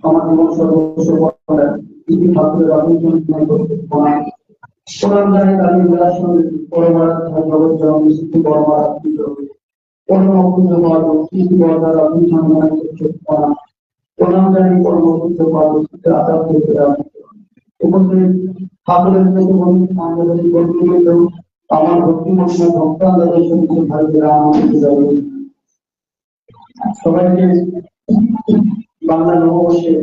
আমার জীবন সর্বস্ব করেন ইতি ঠাকুরের আবির্ভাব প্রণাম জানি তাদের বেলার সঙ্গে পরমার জগৎ জন্ম সিদ্ধি পরমার পরমপুত্র পাদ কৃষ্ণ বর্ধার আবির্ভাব প্রণাম জানি পরমপুত্র পাদ আচার থেকে উপস্থিত ঠাকুরের মতো মানবী বন্ধুগুলো আমার ভক্তিমগ্ন ভক্তান্দের সঙ্গে ভাইয়েরা আমাদের সবাইকে বাংলা নববর্ষে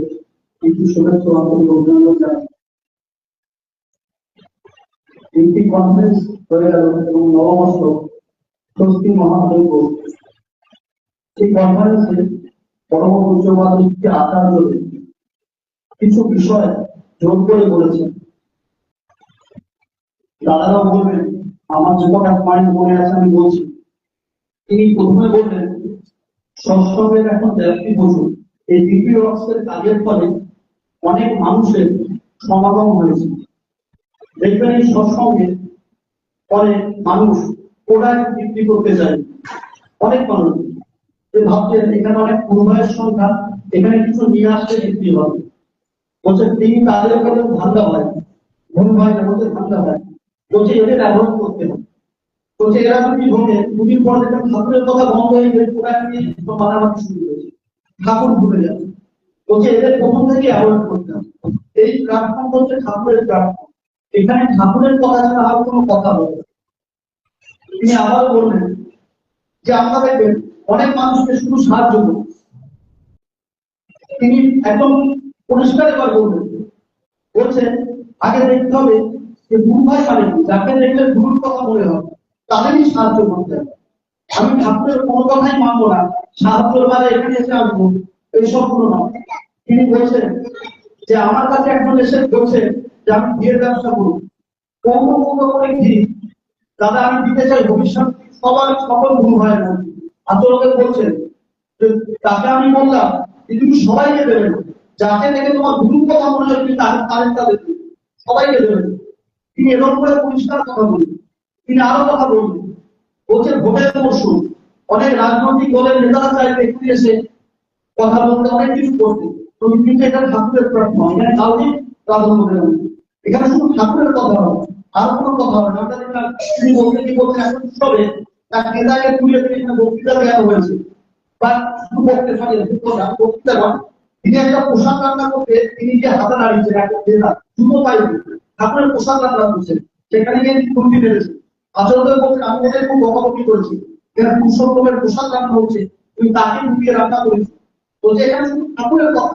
কিছু শুভেচ্ছা আন্তরিক অভিনন্দন জানাই। তিনটি কনফারেন্স হয়ে গেল এবং নববর্ষ স্বস্তি মহাযজ্ঞ। এই কনফারেন্সে পরম পূজ্যপাদ আচার্য কিছু বিষয় জোর করে বলেছেন। দাদারাও বলবেন, আমার যে কটা পয়েন্ট মনে আছে আমি বলছি। তিনি প্রথমে বললেন সৎসঙ্গের এখন ব্যাপ্তি প্রচুর, এই দ্বিতীয় অংশের কাজের ফলে অনেক মানুষের সমাগম হয়েছে। দেখবেন এই সৎসঙ্গে অনেক মানুষ প্রোডাক্ট বিক্রি করতে চায়, অনেক মানুষ ভাবছেন এখানে অনেক পূর্বায়ের সংখ্যা, এখানে কিছু নিয়ে আসতে বিক্রি হবে। বলছে তিনি তাদের উপরে ধান্দা হয়, ভুল হয় না, বলছে ধান্দা হয়, বলছে এদের অ্যাভয়েড করতে হবে। বলছে এরা যদি ভোগে দুদিন পর দেখেন ঠাকুরের কথা বন্ধ হয়ে গেলে প্রোডাক্ট নিয়ে মারামারি শুরু হয়েছে, ঠাকুর ভুলে যাচ্ছে। বলছে এদের প্রথম থেকে অ্যাভয়েড করতে হবে। এই প্ল্যাটফর্ম হচ্ছে ঠাকুরের প্ল্যাটফর্ম, এখানে ঠাকুরের কথা ছাড়া আর কোনো কথা হবে। তিনি আবার বললেন যে আমরা দেখবেন অনেক মানুষকে শুধু সাহায্য করুন। তিনি একদম পরিষ্কার এবার বলবেন, বলছেন আগে দেখতে হবে যে গুরু ভাই মানে যাকে দেখলে গুরুর কথা মনে হবে তাদেরই সাহায্য করতে হবে। আমি ঠাকুরের কোনো কথাই মানবো না, সাহায্যের বারে এখানে এসে আসবো, এইসব গুলো নয়। তিনি বলছেন যে আমার কাছে একজন এসে বলছেন যে আমি বিয়ের ব্যবসা করবো, কৌন কৌন করে ঘি দাদা আমি দিতে চাই ভবিষ্যৎ সবার সকল গুরু হয় না। আচরণে বলছেন যে তাকে আমি বললাম যে তুমি সবাইকে দেবেন, যাকে দেখে তোমার গুরুর কথা মনে হয় তুমি তারেকটা দেবে, সবাইকে দেবেন। তিনি এরকম করে পরিষ্কার কথা বললেন। তিনি আরো কথা বললেন, বলছেন ভোটের মরশুম, অনেক রাজনৈতিক দলের নেতারা চাইবে এখানে এসে কথা বলতে, অনেক কিছু করতে, তুমি কিন্তু এটা ঠাকুরের প্রার্থনা, এখানে কাউকে প্রাধান্য দেবেন, এখানে শুধু ঠাকুরের কথা হবে, আর কোনো কথা হবে না। তিনি বলতে কি বলছেন এখন উৎসবে তার নেতাকে তুলে তিনি বক্তৃতা দেওয়া হয়েছে, বা শুধু বক্তৃতা বক্তৃতা নয়, তিনি একটা পোশাক রান্না করতে তিনি যে হাতে দাঁড়িয়েছেন একটা নেতা জুতো পাইবে ঠাকুরের পোশাক রান্না করছেন, সেখানে গিয়ে কুর্তি মেরেছেন। আচরণে বলছেন আমি ওদের খুব বকাবকি করেছি, এখানে পুরুষোত্তমের পোশাক রান্না হচ্ছে, তুমি তাকে ঢুকিয়ে রান্না করেছি। তো যে এখানে শুধু ঠাকুরের কথা,